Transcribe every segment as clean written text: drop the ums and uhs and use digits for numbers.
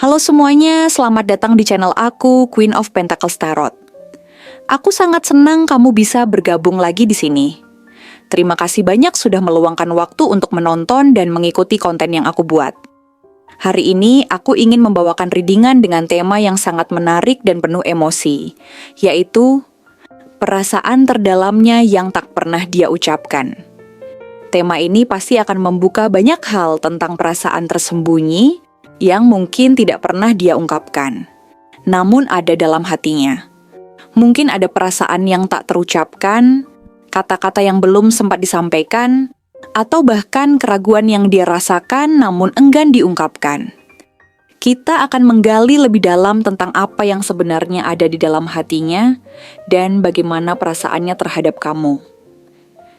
Halo semuanya, selamat datang di channel aku, Queen of Pentacles Tarot. Aku sangat senang kamu bisa bergabung lagi di sini. Terima kasih banyak sudah meluangkan waktu untuk menonton dan mengikuti konten yang aku buat. Hari ini aku ingin membawakan readingan dengan tema yang sangat menarik dan penuh emosi, yaitu perasaan terdalamnya yang tak pernah dia ucapkan. Tema ini pasti akan membuka banyak hal tentang perasaan tersembunyi yang mungkin tidak pernah dia ungkapkan, namun ada dalam hatinya. Mungkin ada perasaan yang tak terucapkan, kata-kata yang belum sempat disampaikan, atau bahkan keraguan yang dia rasakan namun enggan diungkapkan. Kita akan menggali lebih dalam tentang apa yang sebenarnya ada di dalam hatinya dan bagaimana perasaannya terhadap kamu.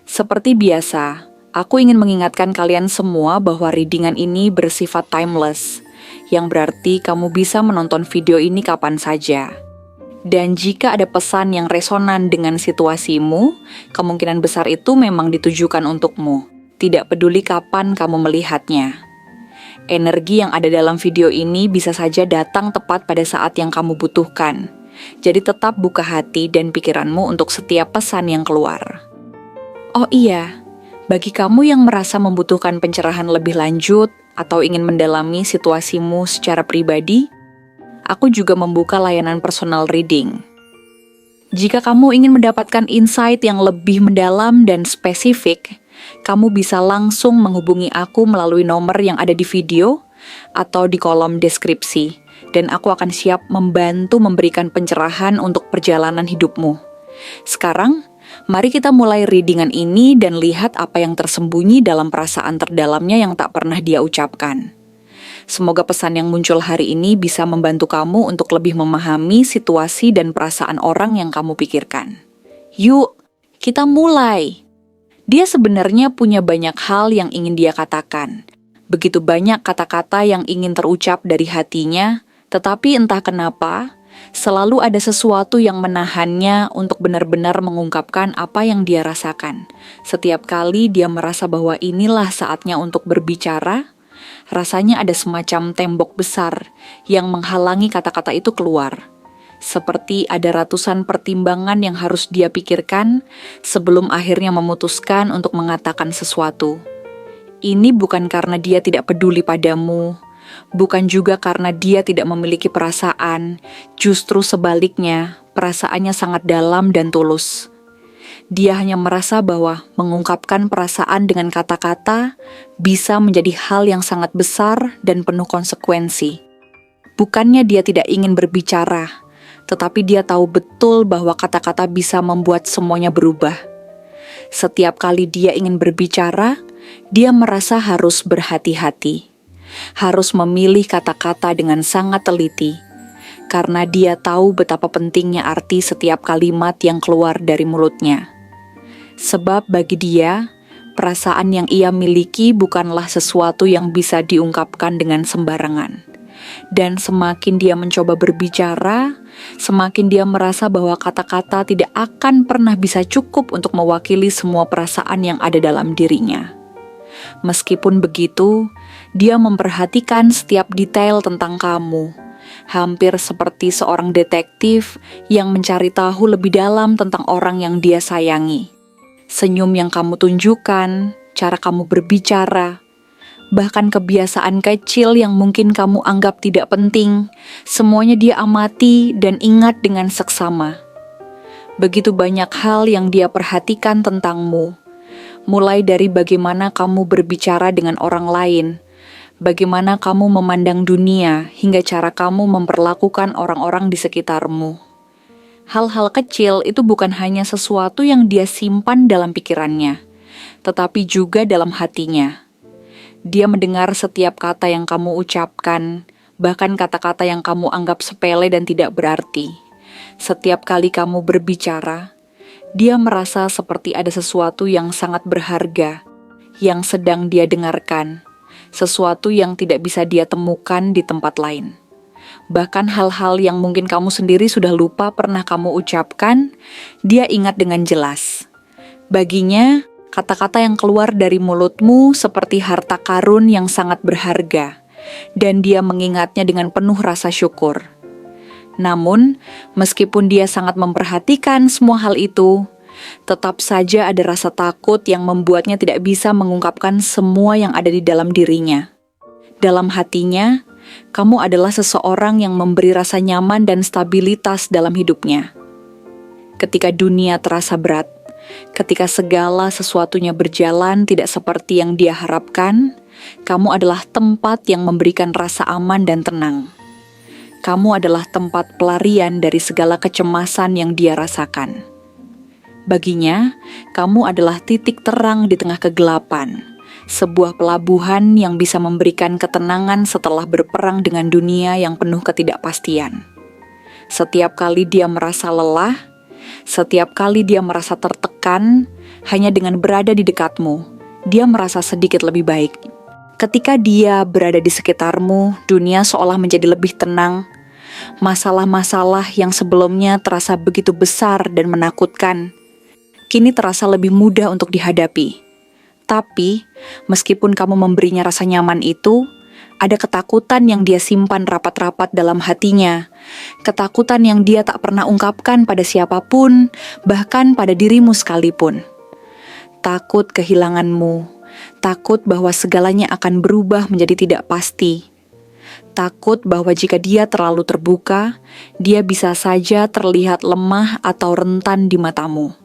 Seperti biasa, aku ingin mengingatkan kalian semua bahwa readingan ini bersifat timeless, yang berarti kamu bisa menonton video ini kapan saja. Dan jika ada pesan yang resonan dengan situasimu, kemungkinan besar itu memang ditujukan untukmu. Tidak peduli kapan kamu melihatnya. Energi yang ada dalam video ini bisa saja datang tepat pada saat yang kamu butuhkan. Jadi tetap buka hati dan pikiranmu untuk setiap pesan yang keluar. Oh iya, bagi kamu yang merasa membutuhkan pencerahan lebih lanjut atau ingin mendalami situasimu secara pribadi, aku juga membuka layanan personal reading. Jika kamu ingin mendapatkan insight yang lebih mendalam dan spesifik, kamu bisa langsung menghubungi aku melalui nomor yang ada di video atau di kolom deskripsi, dan aku akan siap membantu memberikan pencerahan untuk perjalanan hidupmu. Sekarang, mari kita mulai readingan ini dan lihat apa yang tersembunyi dalam perasaan terdalamnya yang tak pernah dia ucapkan. Semoga pesan yang muncul hari ini bisa membantu kamu untuk lebih memahami situasi dan perasaan orang yang kamu pikirkan. Yuk, kita mulai. Dia sebenarnya punya banyak hal yang ingin dia katakan. Begitu banyak kata-kata yang ingin terucap dari hatinya, tetapi entah kenapa, selalu ada sesuatu yang menahannya untuk benar-benar mengungkapkan apa yang dia rasakan. Setiap kali dia merasa bahwa inilah saatnya untuk berbicara, rasanya ada semacam tembok besar yang menghalangi kata-kata itu keluar. Seperti ada ratusan pertimbangan yang harus dia pikirkan sebelum akhirnya memutuskan untuk mengatakan sesuatu. Ini bukan karena dia tidak peduli padamu, bukan juga karena dia tidak memiliki perasaan, justru sebaliknya, perasaannya sangat dalam dan tulus. Dia hanya merasa bahwa mengungkapkan perasaan dengan kata-kata bisa menjadi hal yang sangat besar dan penuh konsekuensi. Bukannya dia tidak ingin berbicara, tetapi dia tahu betul bahwa kata-kata bisa membuat semuanya berubah. Setiap kali dia ingin berbicara, dia merasa harus berhati-hati. Harus memilih kata-kata dengan sangat teliti, karena dia tahu betapa pentingnya arti setiap kalimat yang keluar dari mulutnya. Sebab bagi dia, perasaan yang ia miliki bukanlah sesuatu yang bisa diungkapkan dengan sembarangan. Dan semakin dia mencoba berbicara, semakin dia merasa bahwa kata-kata tidak akan pernah bisa cukup untuk mewakili semua perasaan yang ada dalam dirinya. Meskipun begitu, dia memperhatikan setiap detail tentang kamu, hampir seperti seorang detektif yang mencari tahu lebih dalam tentang orang yang dia sayangi. Senyum yang kamu tunjukkan, cara kamu berbicara, bahkan kebiasaan kecil yang mungkin kamu anggap tidak penting, semuanya dia amati dan ingat dengan seksama. Begitu banyak hal yang dia perhatikan tentangmu, mulai dari bagaimana kamu berbicara dengan orang lain, bagaimana kamu memandang dunia, hingga cara kamu memperlakukan orang-orang di sekitarmu. Hal-hal kecil itu bukan hanya sesuatu yang dia simpan dalam pikirannya, tetapi juga dalam hatinya. Dia mendengar setiap kata yang kamu ucapkan, bahkan kata-kata yang kamu anggap sepele dan tidak berarti. Setiap kali kamu berbicara, dia merasa seperti ada sesuatu yang sangat berharga, yang sedang dia dengarkan, sesuatu yang tidak bisa dia temukan di tempat lain. Bahkan hal-hal yang mungkin kamu sendiri sudah lupa pernah kamu ucapkan, dia ingat dengan jelas. Baginya, kata-kata yang keluar dari mulutmu seperti harta karun yang sangat berharga, dan dia mengingatnya dengan penuh rasa syukur. Namun, meskipun dia sangat memperhatikan semua hal itu, tetap saja ada rasa takut yang membuatnya tidak bisa mengungkapkan semua yang ada di dalam dirinya. Dalam hatinya, kamu adalah seseorang yang memberi rasa nyaman dan stabilitas dalam hidupnya. Ketika dunia terasa berat, ketika segala sesuatunya berjalan tidak seperti yang dia harapkan, kamu adalah tempat yang memberikan rasa aman dan tenang. Kamu adalah tempat pelarian dari segala kecemasan yang dia rasakan. Baginya, kamu adalah titik terang di tengah kegelapan, sebuah pelabuhan yang bisa memberikan ketenangan setelah berperang dengan dunia yang penuh ketidakpastian. Setiap kali dia merasa lelah, setiap kali dia merasa tertekan, hanya dengan berada di dekatmu, dia merasa sedikit lebih baik. Ketika dia berada di sekitarmu, dunia seolah menjadi lebih tenang. Masalah-masalah yang sebelumnya terasa begitu besar dan menakutkan, kini terasa lebih mudah untuk dihadapi. Tapi, meskipun kamu memberinya rasa nyaman itu, ada ketakutan yang dia simpan rapat-rapat dalam hatinya. Ketakutan yang dia tak pernah ungkapkan pada siapapun, bahkan pada dirimu sekalipun. Takut kehilanganmu. Takut bahwa segalanya akan berubah menjadi tidak pasti. Takut bahwa jika dia terlalu terbuka, dia bisa saja terlihat lemah atau rentan di matamu.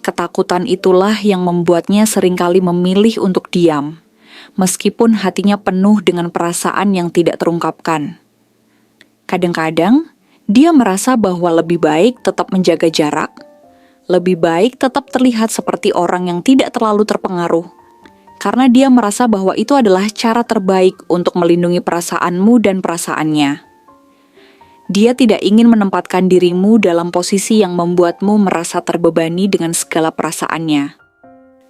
Ketakutan itulah yang membuatnya seringkali memilih untuk diam, meskipun hatinya penuh dengan perasaan yang tidak terungkapkan. Kadang-kadang, dia merasa bahwa lebih baik tetap menjaga jarak, lebih baik tetap terlihat seperti orang yang tidak terlalu terpengaruh, karena dia merasa bahwa itu adalah cara terbaik untuk melindungi perasaanmu dan perasaannya. Dia tidak ingin menempatkan dirimu dalam posisi yang membuatmu merasa terbebani dengan segala perasaannya.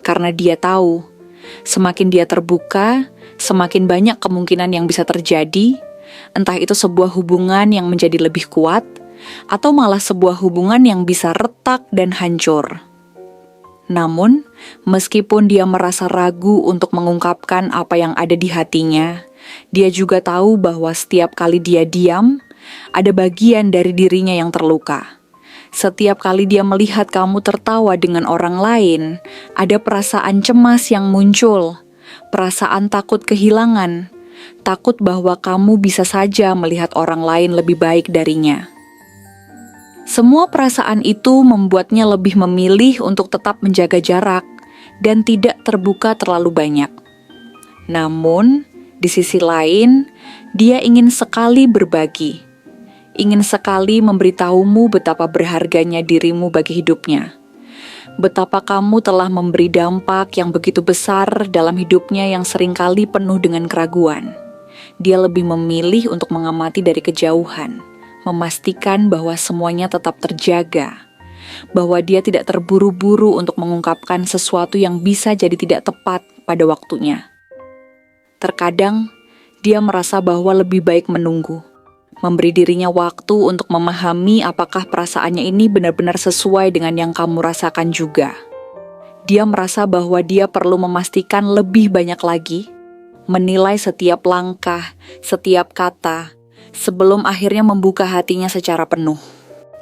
Karena dia tahu, semakin dia terbuka, semakin banyak kemungkinan yang bisa terjadi, entah itu sebuah hubungan yang menjadi lebih kuat, atau malah sebuah hubungan yang bisa retak dan hancur. Namun, meskipun dia merasa ragu untuk mengungkapkan apa yang ada di hatinya, dia juga tahu bahwa setiap kali dia diam, ada bagian dari dirinya yang terluka. Setiap kali dia melihat kamu tertawa dengan orang lain, ada perasaan cemas yang muncul, perasaan takut kehilangan, takut bahwa kamu bisa saja melihat orang lain lebih baik darinya. Semua perasaan itu membuatnya lebih memilih untuk tetap menjaga jarak dan tidak terbuka terlalu banyak. Namun, di sisi lain, dia ingin sekali berbagi. Ingin sekali memberitahumu betapa berharganya dirimu bagi hidupnya. Betapa kamu telah memberi dampak yang begitu besar dalam hidupnya yang seringkali penuh dengan keraguan. Dia lebih memilih untuk mengamati dari kejauhan, memastikan bahwa semuanya tetap terjaga, bahwa dia tidak terburu-buru untuk mengungkapkan sesuatu yang bisa jadi tidak tepat pada waktunya. Terkadang, dia merasa bahwa lebih baik menunggu, memberi dirinya waktu untuk memahami apakah perasaannya ini benar-benar sesuai dengan yang kamu rasakan juga. Dia merasa bahwa dia perlu memastikan lebih banyak lagi, menilai setiap langkah, setiap kata, sebelum akhirnya membuka hatinya secara penuh.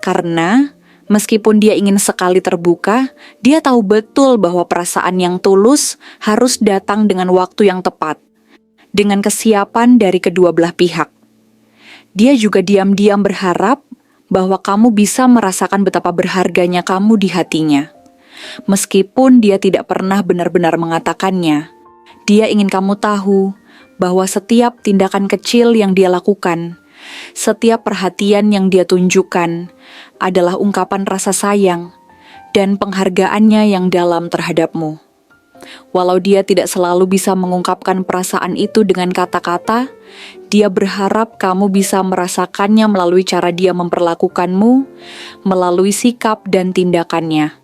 Karena, meskipun dia ingin sekali terbuka, dia tahu betul bahwa perasaan yang tulus harus datang dengan waktu yang tepat, dengan kesiapan dari kedua belah pihak. Dia juga diam-diam berharap bahwa kamu bisa merasakan betapa berharganya kamu di hatinya. Meskipun dia tidak pernah benar-benar mengatakannya, dia ingin kamu tahu bahwa setiap tindakan kecil yang dia lakukan, setiap perhatian yang dia tunjukkan adalah ungkapan rasa sayang dan penghargaannya yang dalam terhadapmu. Walau dia tidak selalu bisa mengungkapkan perasaan itu dengan kata-kata, dia berharap kamu bisa merasakannya melalui cara dia memperlakukanmu, melalui sikap dan tindakannya.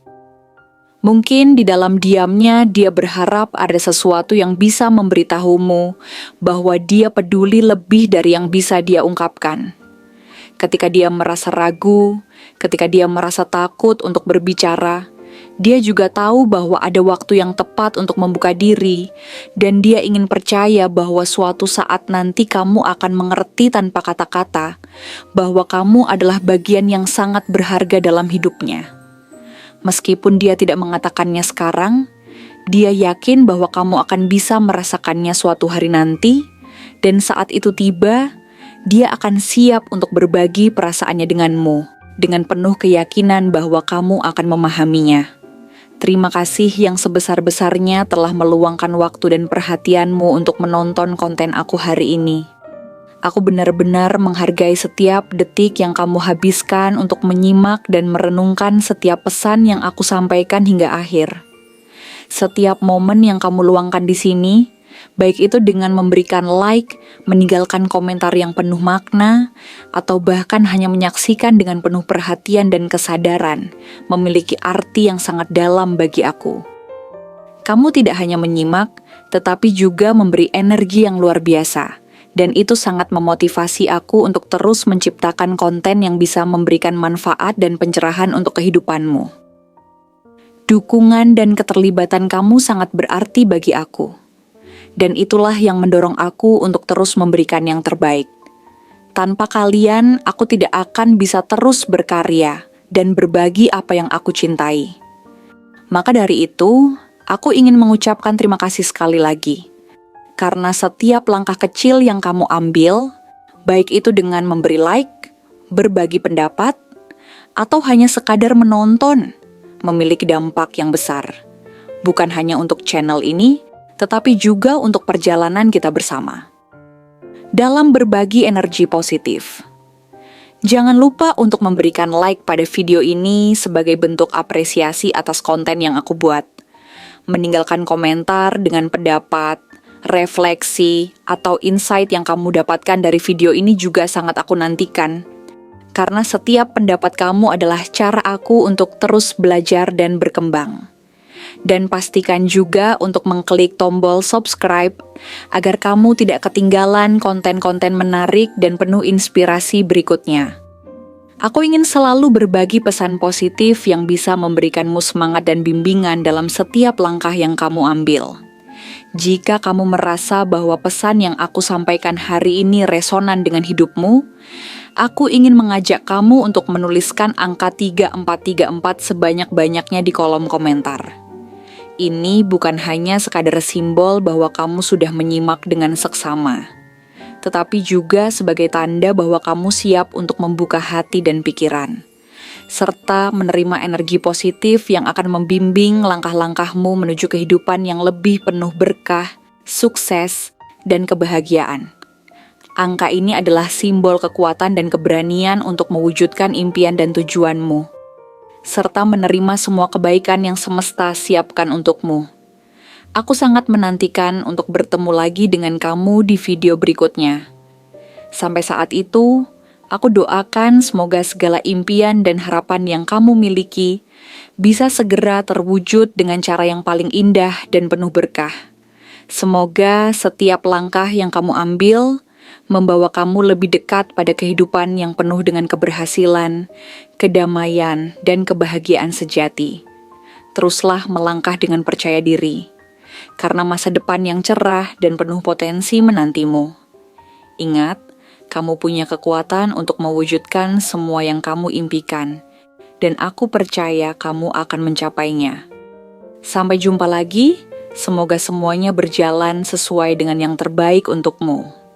Mungkin di dalam diamnya dia berharap ada sesuatu yang bisa memberitahumu bahwa dia peduli lebih dari yang bisa dia ungkapkan. Ketika dia merasa ragu, ketika dia merasa takut untuk berbicara, Dia juga tahu bahwa ada waktu yang tepat untuk membuka diri, dan dia ingin percaya bahwa suatu saat nanti kamu akan mengerti tanpa kata-kata bahwa kamu adalah bagian yang sangat berharga dalam hidupnya. Meskipun dia tidak mengatakannya sekarang, dia yakin bahwa kamu akan bisa merasakannya suatu hari nanti, dan saat itu tiba, dia akan siap untuk berbagi perasaannya denganmu, dengan penuh keyakinan bahwa kamu akan memahaminya. Terima kasih yang sebesar-besarnya telah meluangkan waktu dan perhatianmu untuk menonton konten aku hari ini. Aku benar-benar menghargai setiap detik yang kamu habiskan untuk menyimak dan merenungkan setiap pesan yang aku sampaikan hingga akhir. Setiap momen yang kamu luangkan di sini, baik itu dengan memberikan like, meninggalkan komentar yang penuh makna, atau bahkan hanya menyaksikan dengan penuh perhatian dan kesadaran, memiliki arti yang sangat dalam bagi aku. Kamu tidak hanya menyimak, tetapi juga memberi energi yang luar biasa, dan itu sangat memotivasi aku untuk terus menciptakan konten yang bisa memberikan manfaat dan pencerahan untuk kehidupanmu. Dukungan dan keterlibatan kamu sangat berarti bagi aku. Dan itulah yang mendorong aku untuk terus memberikan yang terbaik. Tanpa kalian, aku tidak akan bisa terus berkarya dan berbagi apa yang aku cintai. Maka dari itu, aku ingin mengucapkan terima kasih sekali lagi. Karena setiap langkah kecil yang kamu ambil, baik itu dengan memberi like, berbagi pendapat, atau hanya sekadar menonton, memiliki dampak yang besar. Bukan hanya untuk channel ini, tetapi juga untuk perjalanan kita bersama. Dalam berbagi energi positif, jangan lupa untuk memberikan like pada video ini sebagai bentuk apresiasi atas konten yang aku buat. Meninggalkan komentar dengan pendapat, refleksi, atau insight yang kamu dapatkan dari video ini juga sangat aku nantikan. Karena setiap pendapat kamu adalah cara aku untuk terus belajar dan berkembang. Dan pastikan juga untuk mengklik tombol subscribe agar kamu tidak ketinggalan konten-konten menarik dan penuh inspirasi berikutnya. Aku ingin selalu berbagi pesan positif yang bisa memberikanmu semangat dan bimbingan dalam setiap langkah yang kamu ambil. Jika kamu merasa bahwa pesan yang aku sampaikan hari ini resonan dengan hidupmu, aku ingin mengajak kamu untuk menuliskan angka 3434 sebanyak-banyaknya di kolom komentar. Ini bukan hanya sekadar simbol bahwa kamu sudah menyimak dengan seksama, tetapi juga sebagai tanda bahwa kamu siap untuk membuka hati dan pikiran, serta menerima energi positif yang akan membimbing langkah-langkahmu menuju kehidupan yang lebih penuh berkah, sukses, dan kebahagiaan. Angka ini adalah simbol kekuatan dan keberanian untuk mewujudkan impian dan tujuanmu, serta menerima semua kebaikan yang semesta siapkan untukmu. Aku sangat menantikan untuk bertemu lagi dengan kamu di video berikutnya. Sampai saat itu, aku doakan semoga segala impian dan harapan yang kamu miliki bisa segera terwujud dengan cara yang paling indah dan penuh berkah. Semoga setiap langkah yang kamu ambil membawa kamu lebih dekat pada kehidupan yang penuh dengan keberhasilan, kedamaian, dan kebahagiaan sejati. Teruslah melangkah dengan percaya diri, karena masa depan yang cerah dan penuh potensi menantimu. Ingat, kamu punya kekuatan untuk mewujudkan semua yang kamu impikan, dan aku percaya kamu akan mencapainya. Sampai jumpa lagi, semoga semuanya berjalan sesuai dengan yang terbaik untukmu.